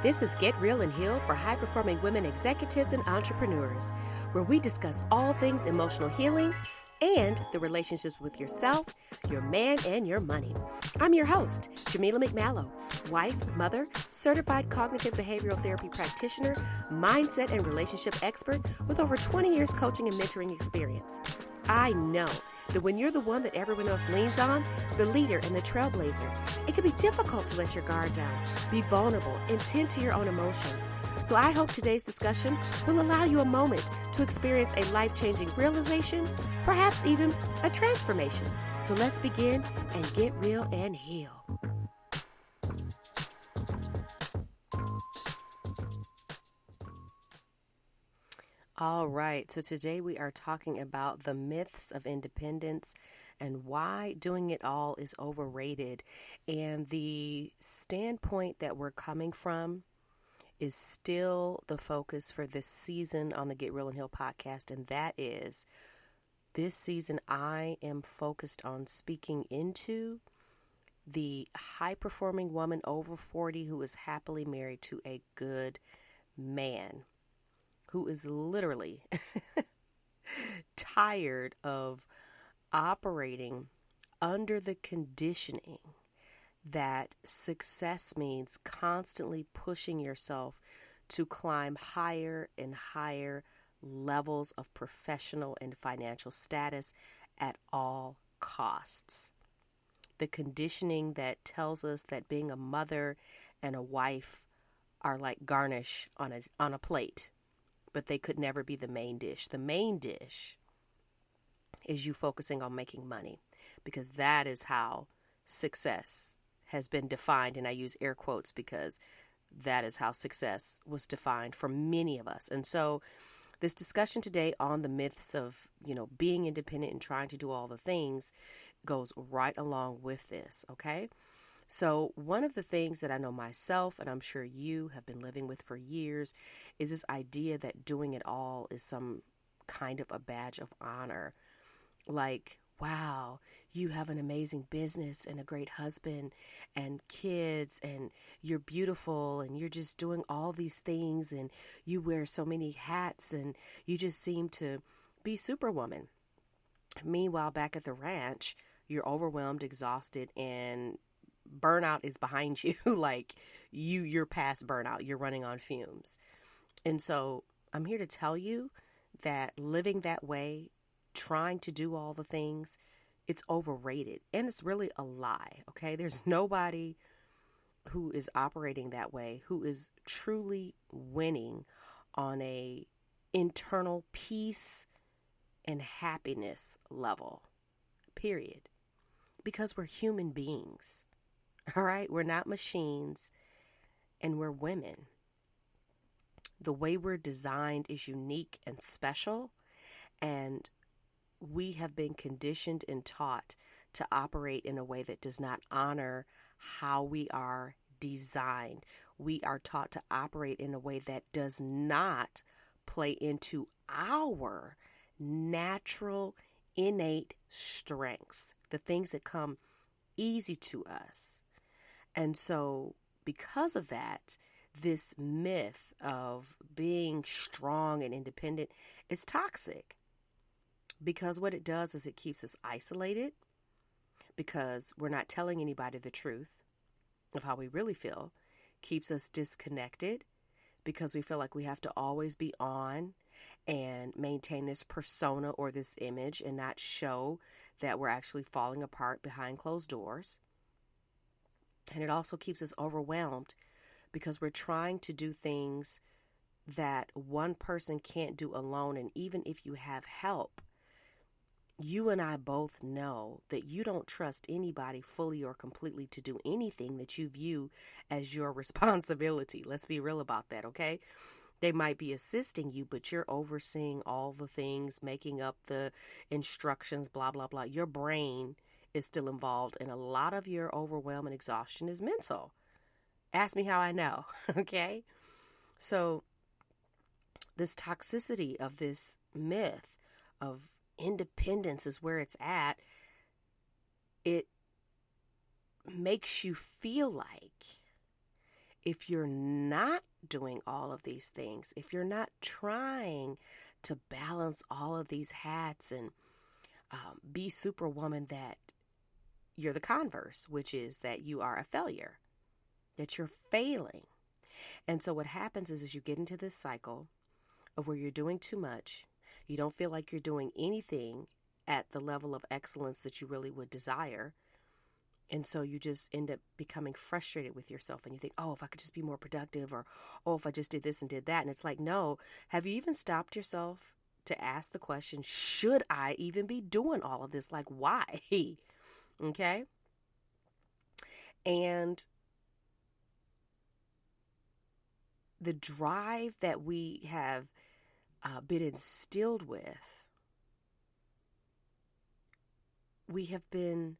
This is Get Real and Heal for high-performing women executives and entrepreneurs, where we discuss all things emotional healing and the relationships with yourself, your man, and your money. I'm your host, Jamila McMallow, wife, mother, certified cognitive behavioral therapy practitioner, mindset and relationship expert with over 20 years coaching and mentoring experience. I know that when you're the one that everyone else leans on, the leader and the trailblazer, it can be difficult to let your guard down, be vulnerable, and tend to your own emotions. So I hope today's discussion will allow you a moment to experience a life-changing realization, perhaps even a transformation. So let's begin and get real and heal. All right, so today we are talking about the myths of independence and why doing it all is overrated. And the standpoint that we're coming from is still the focus for this season on the Get Real and Heal podcast, and that is this season I am focused on speaking into the high-performing woman over 40 who is happily married to a good man, who is literally tired of operating under the conditioning that success means constantly pushing yourself to climb higher and higher levels of professional and financial status at all costs. The conditioning that tells us that being a mother and a wife are like garnish on a plate, but they could never be the main dish. The main dish is you focusing on making money, because that is how success has been defined. And I use air quotes because that is how success was defined for many of us. And so this discussion today on the myths of, being independent and trying to do all the things goes right along with this, okay? So one of the things that I know myself, and I'm sure you have been living with for years, is this idea that doing it all is some kind of a badge of honor. Like, wow, you have an amazing business and a great husband and kids, and you're beautiful, and you're just doing all these things, and you wear so many hats, and you just seem to be Superwoman. Meanwhile, back at the ranch, you're overwhelmed, exhausted, and burnout is behind you. Like you're past burnout. You're running on fumes. And so I'm here to tell you that living that way, trying to do all the things, it's overrated. And it's really a lie. Okay. There's nobody who is operating that way who is truly winning on a internal peace and happiness level, period. Because we're human beings. All right, we're not machines, and we're women. The way we're designed is unique and special, and we have been conditioned and taught to operate in a way that does not honor how we are designed. We are taught to operate in a way that does not play into our natural, innate strengths, the things that come easy to us. And so because of that, this myth of being strong and independent is toxic, because what it does is it keeps us isolated, because we're not telling anybody the truth of how we really feel, keeps us disconnected because we feel like we have to always be on and maintain this persona or this image and not show that we're actually falling apart behind closed doors. And it also keeps us overwhelmed because we're trying to do things that one person can't do alone. And even if you have help, you and I both know that you don't trust anybody fully or completely to do anything that you view as your responsibility. Let's be real about that, okay? They might be assisting you, but you're overseeing all the things, making up the instructions, blah, blah, blah. Your brain is still involved, and a lot of your overwhelm and exhaustion is mental. Ask me how I know, okay? So this toxicity of this myth of independence is where it's at. It makes you feel like if you're not doing all of these things, if you're not trying to balance all of these hats and be superwoman, that you're the converse, which is that you are a failure, that you're failing. And so what happens is you get into this cycle of where you're doing too much. You don't feel like you're doing anything at the level of excellence that you really would desire. And so you just end up becoming frustrated with yourself, and you think, oh, if I could just be more productive, or, oh, if I just did this and did that. And it's like, no, have you even stopped yourself to ask the question, should I even be doing all of this? Like, why? Okay. And the drive that we have been instilled with, we have been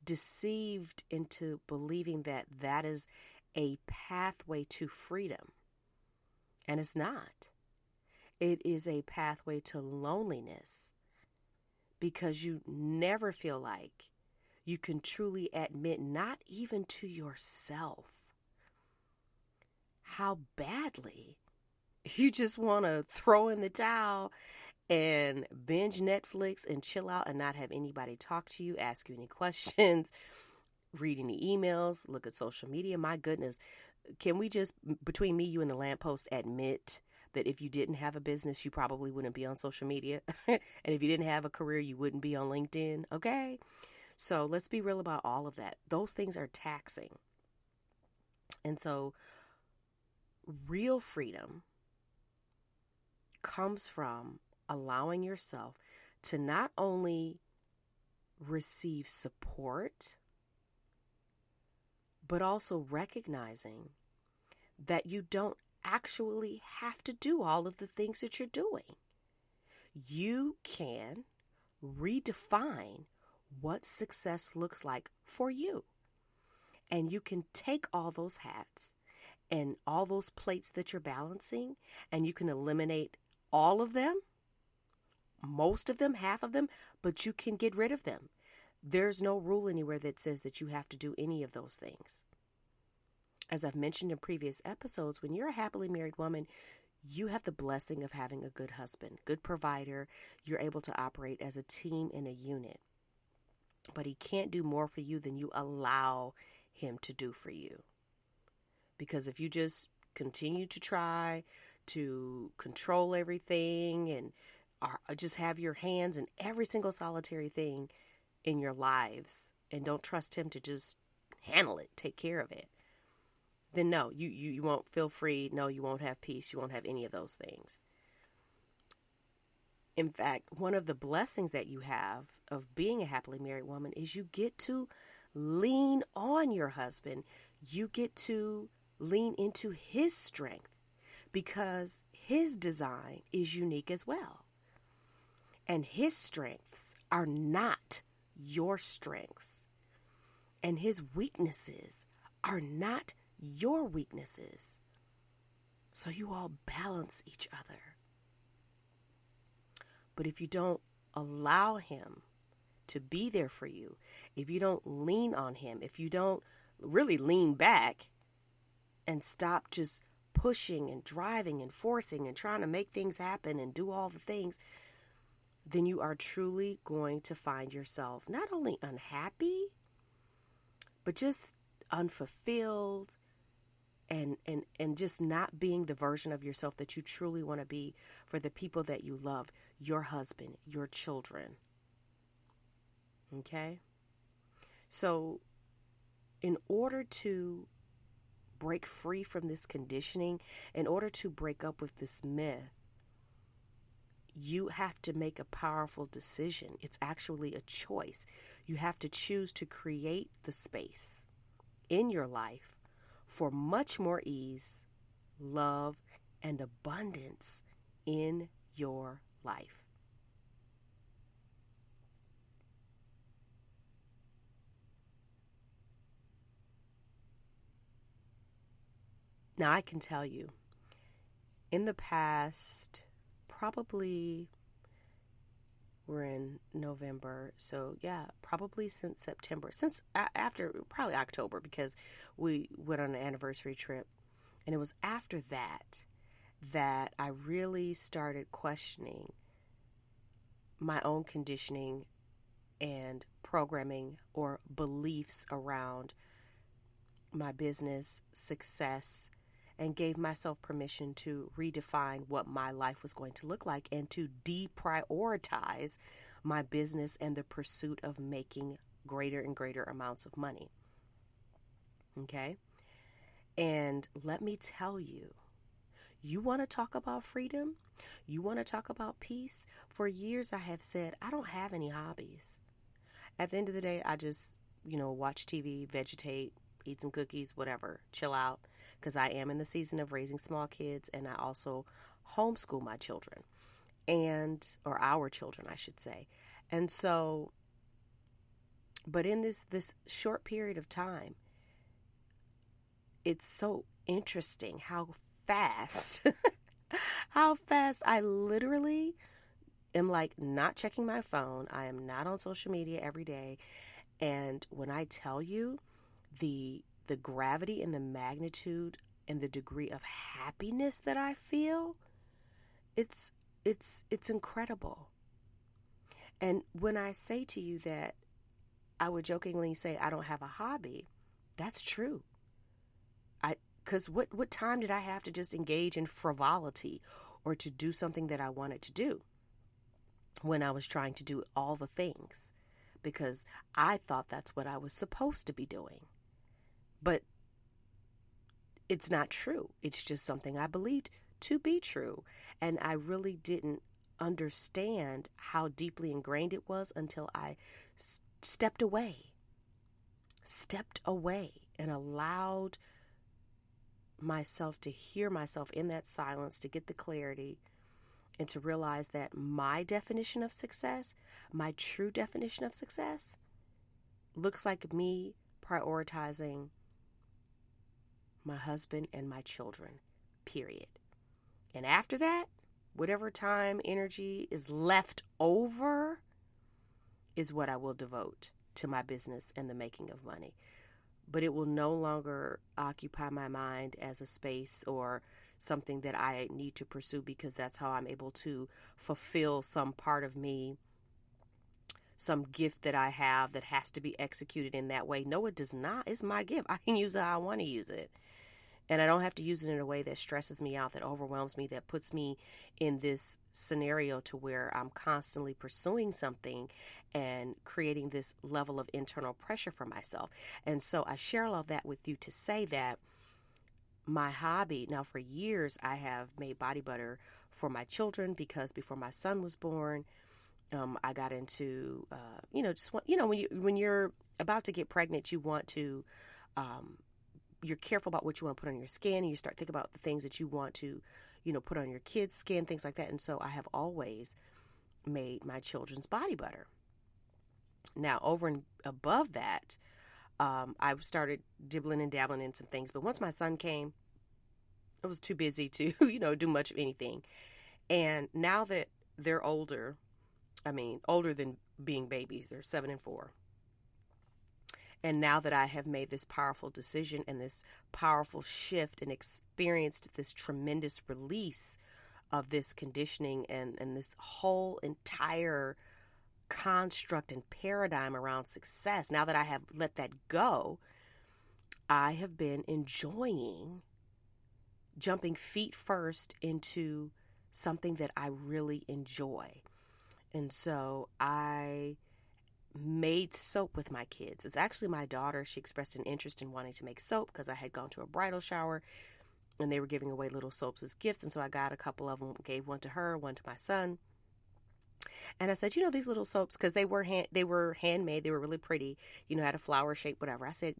deceived into believing that that is a pathway to freedom. And it's not. It is a pathway to loneliness, because you never feel like you can truly admit, not even to yourself, how badly you just want to throw in the towel and binge Netflix and chill out and not have anybody talk to you, ask you any questions, read any emails, look at social media. My goodness, can we just, between me, you, and the lamppost, admit that if you didn't have a business, you probably wouldn't be on social media? And if you didn't have a career, you wouldn't be on LinkedIn, okay? So let's be real about all of that. Those things are taxing. And so real freedom comes from allowing yourself to not only receive support, but also recognizing that you don't actually have to do all of the things that you're doing. You can redefine what success looks like for you. And you can take all those hats and all those plates that you're balancing, and you can eliminate all of them, most of them, half of them, but you can get rid of them. There's no rule anywhere that says that you have to do any of those things. As I've mentioned in previous episodes, when you're a happily married woman, you have the blessing of having a good husband, good provider. You're able to operate as a team in a unit. But he can't do more for you than you allow him to do for you. Because if you just continue to try to control everything and just have your hands in every single solitary thing in your lives and don't trust him to just handle it, take care of it, then no, you won't feel free. No, you won't have peace. You won't have any of those things. In fact, one of the blessings that you have of being a happily married woman is you get to lean on your husband. You get to lean into his strength, because his design is unique as well. And his strengths are not your strengths. And his weaknesses are not your weaknesses. So you all balance each other. But if you don't allow him to be there for you, if you don't lean on him, if you don't really lean back and stop just pushing and driving and forcing and trying to make things happen and do all the things, then you are truly going to find yourself not only unhappy, but just unfulfilled and just not being the version of yourself that you truly want to be for the people that you love, your husband, your children. Okay? So in order to break free from this conditioning, in order to break up with this myth, you have to make a powerful decision. It's actually a choice. You have to choose to create the space in your life for much more ease, love, and abundance in your life. Now, I can tell you, in the past, probably, we're in November, so yeah, probably since September, since after, probably October, because we went on an anniversary trip And it was after that that I really started questioning my own conditioning and programming or beliefs around my business success, and gave myself permission to redefine what my life was going to look like and to deprioritize my business and the pursuit of making greater and greater amounts of money. Okay? And let me tell you, you want to talk about freedom? You want to talk about peace? For years I have said, I don't have any hobbies. At the end of the day, I just, watch TV, vegetate, eat some cookies, whatever, chill out, because I am in the season of raising small kids, and I also homeschool my children, or our children, I should say. And so, but in this short period of time, it's so interesting how fast, how fast I literally am like not checking my phone. I am not on social media every day. And when I tell you the gravity and the magnitude and the degree of happiness that I feel, it's incredible. And when I say to you that I would jokingly say I don't have a hobby, that's true. Because what time did I have to just engage in frivolity or to do something that I wanted to do when I was trying to do all the things? Because I thought that's what I was supposed to be doing. But it's not true. It's just something I believed to be true. And I really didn't understand how deeply ingrained it was until I stepped away and allowed myself to hear myself in that silence, to get the clarity, and to realize that my definition of success, my true definition of success, looks like me prioritizing my husband and my children, period. And after that, whatever time, energy is left over is what I will devote to my business and the making of money. But it will no longer occupy my mind as a space or something that I need to pursue because that's how I'm able to fulfill some part of me, some gift that I have that has to be executed in that way. No, it does not. It's my gift. I can use it how I want to use it. And I don't have to use it in a way that stresses me out, that overwhelms me, that puts me in this scenario to where I'm constantly pursuing something and creating this level of internal pressure for myself. And so I share all of that with you to say that my hobby, now for years I have made body butter for my children because before my son was born, I got into, when you're about to get pregnant, you want to, you're careful about what you want to put on your skin, and you start thinking about the things that you want to, put on your kids' skin, things like that. And so I have always made my children's body butter. Now, over and above that, I started dibbling and dabbling in some things. But once my son came, I was too busy to, do much of anything. And now that they're older than being babies, they're 7 and 4. And now that I have made this powerful decision and this powerful shift and experienced this tremendous release of this conditioning and this whole entire construct and paradigm around success, now that I have let that go, I have been enjoying jumping feet first into something that I really enjoy. And so I made soap with my kids. It's actually my daughter. She expressed an interest in wanting to make soap because I had gone to a bridal shower and they were giving away little soaps as gifts. And so I got a couple of them, gave one to her, one to my son. And I said, these little soaps, because they were handmade, they were really pretty, had a flower shape, whatever. I said,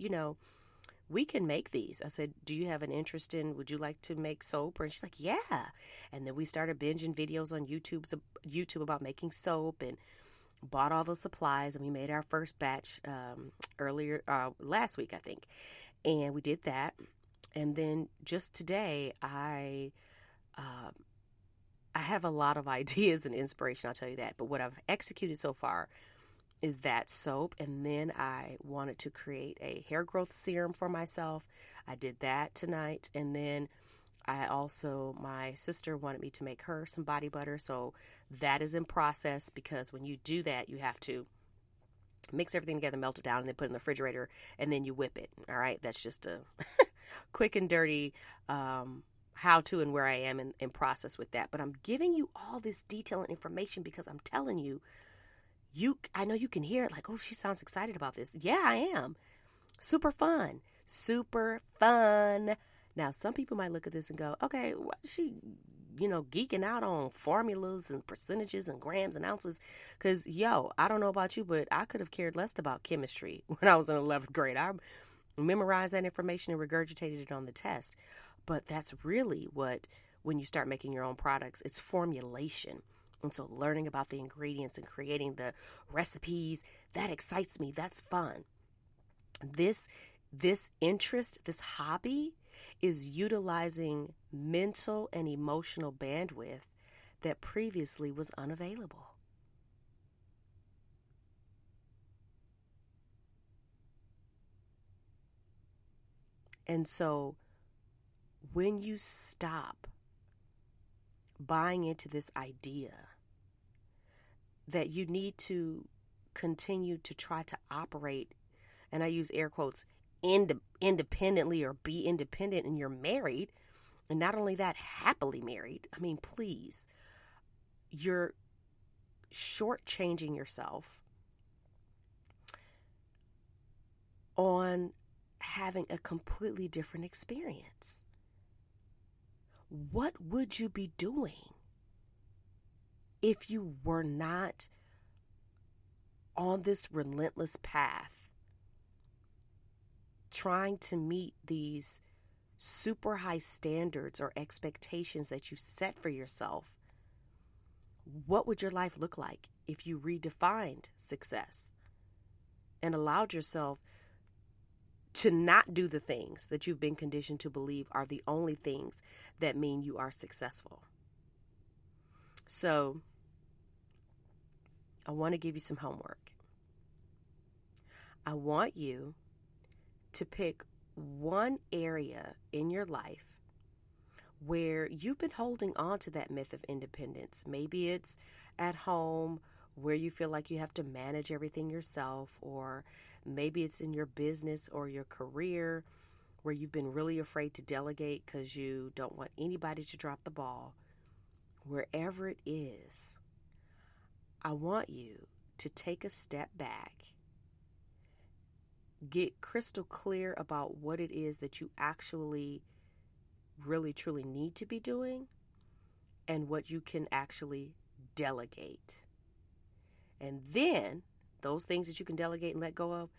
we can make these. I said, do you have an interest would you like to make soap? And she's like, yeah. And then we started binging videos on YouTube about making soap and bought all the supplies, and we made our first batch earlier last week, I think. And we did that. And then just today, I have a lot of ideas and inspiration, I'll tell you that. But what I've executed so far, is that soap. And then I wanted to create a hair growth serum for myself. I did that tonight. And then my sister wanted me to make her some body butter. So that is in process, because when you do that, you have to mix everything together, melt it down, and then put it in the refrigerator, and then you whip it. All right. That's just a quick and dirty how to and where I am in process with that. But I'm giving you all this detail and information because I'm telling you, I know you can hear it like, oh, she sounds excited about this. Yeah, I am. Super fun. Super fun. Now, some people might look at this and go, okay, why is she, geeking out on formulas and percentages and grams and ounces? Because, I don't know about you, but I could have cared less about chemistry when I was in 11th grade. I memorized that information and regurgitated it on the test. But that's really when you start making your own products, it's formulation. And so learning about the ingredients and creating the recipes, that excites me. That's fun. This interest, this hobby, is utilizing mental and emotional bandwidth that previously was unavailable. And so when you stop buying into this idea that you need to continue to try to operate, and I use air quotes, independently or be independent, and you're married, and not only that, happily married. I mean, please, you're shortchanging yourself on having a completely different experience. What would you be doing if you were not on this relentless path, trying to meet these super high standards or expectations that you set for yourself? What would your life look like if you redefined success and allowed yourself to not do the things that you've been conditioned to believe are the only things that mean you are successful? So I want to give you some homework. I want you to pick one area in your life where you've been holding on to that myth of independence. Maybe it's at home where you feel like you have to manage everything yourself, or maybe it's in your business or your career where you've been really afraid to delegate because you don't want anybody to drop the ball. Wherever it is, I want you to take a step back, get crystal clear about what it is that you actually really truly need to be doing and what you can actually delegate. And then those things that you can delegate and let go of,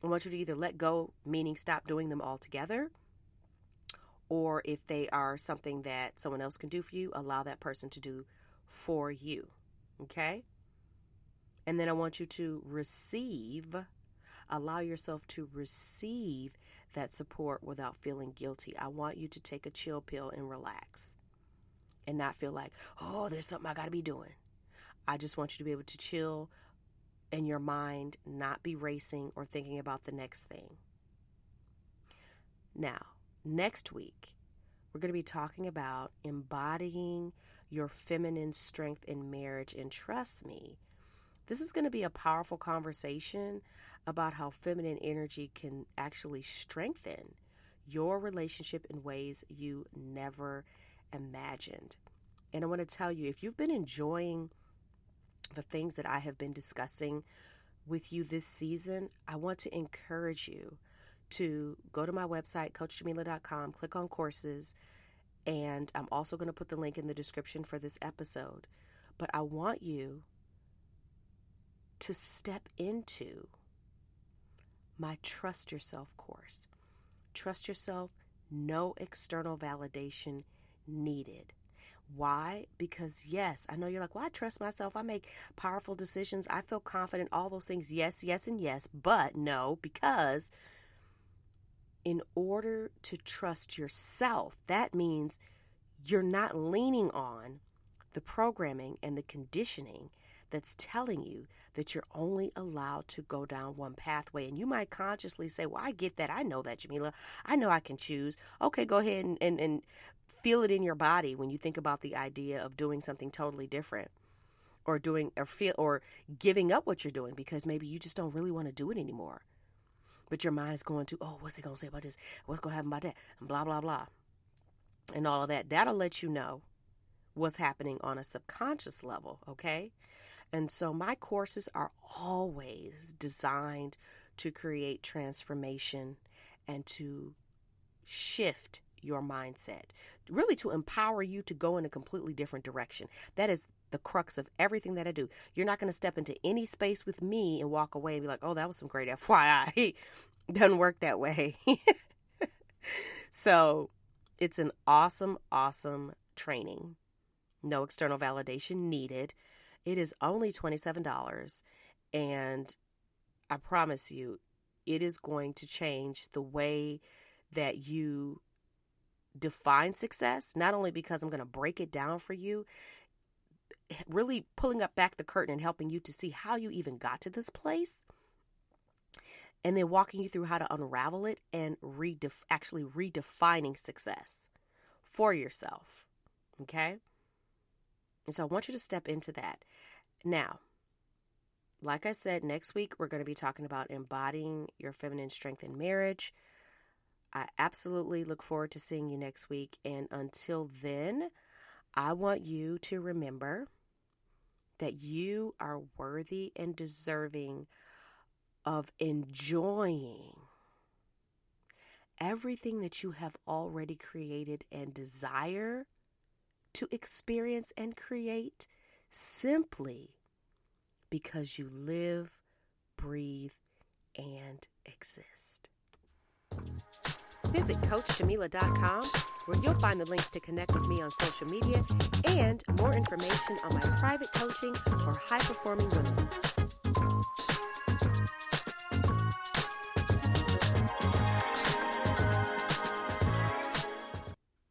I want you to either let go, meaning stop doing them altogether, or if they are something that someone else can do for you, allow that person to do for you. Okay? And then I want you to allow yourself to receive that support without feeling guilty. I want you to take a chill pill and relax and not feel like, oh, there's something I got to be doing. I just want you to be able to chill in your mind, not be racing or thinking about the next thing. Now, next week, we're going to be talking about embodying your feminine strength in marriage. And trust me, this is going to be a powerful conversation about how feminine energy can actually strengthen your relationship in ways you never imagined. And I want to tell you, if you've been enjoying the things that I have been discussing with you this season, I want to encourage you to go to my website, coachjamila.com, click on courses, and I'm also going to put the link in the description for this episode. But I want you to step into my Trust Yourself course. Trust yourself, no external validation needed. Why? Because yes, I know you're like, well, I trust myself. I make powerful decisions. I feel confident, all those things. Yes, yes, and yes. But no, because in order to trust yourself, that means you're not leaning on the programming and the conditioning that's telling you that you're only allowed to go down one pathway. And you might consciously say, well, I get that. I know that, Jamila. I know I can choose. Okay, go ahead and feel it in your body when you think about the idea of doing something totally different, or giving up what you're doing because maybe you just don't really want to do it anymore. But your mind is going to, oh, what's they going to say about this? What's going to happen about that? And blah, blah, blah. And all of that. That'll let you know what's happening on a subconscious level, okay? And so my courses are always designed to create transformation and to shift your mindset, really to empower you to go in a completely different direction. That is the crux of everything that I do. You're not going to step into any space with me and walk away and be like, oh, that was some great FYI. Doesn't work that way. So it's an awesome, awesome training. No external validation needed. It is only $27. And I promise you, it is going to change the way that you define success. Not only because I'm going to break it down for you, really pulling up back the curtain and helping you to see how you even got to this place, and then walking you through how to unravel it and actually redefining success for yourself. Okay? And so I want you to step into that. Now, like I said, next week we're going to be talking about embodying your feminine strength in marriage. I absolutely look forward to seeing you next week. And until then, I want you to remember that you are worthy and deserving of enjoying everything that you have already created and desire to experience and create, simply because you live, breathe, and exist. Visit CoachJamila.com, where you'll find the links to connect with me on social media and more information on my private coaching for high-performing women.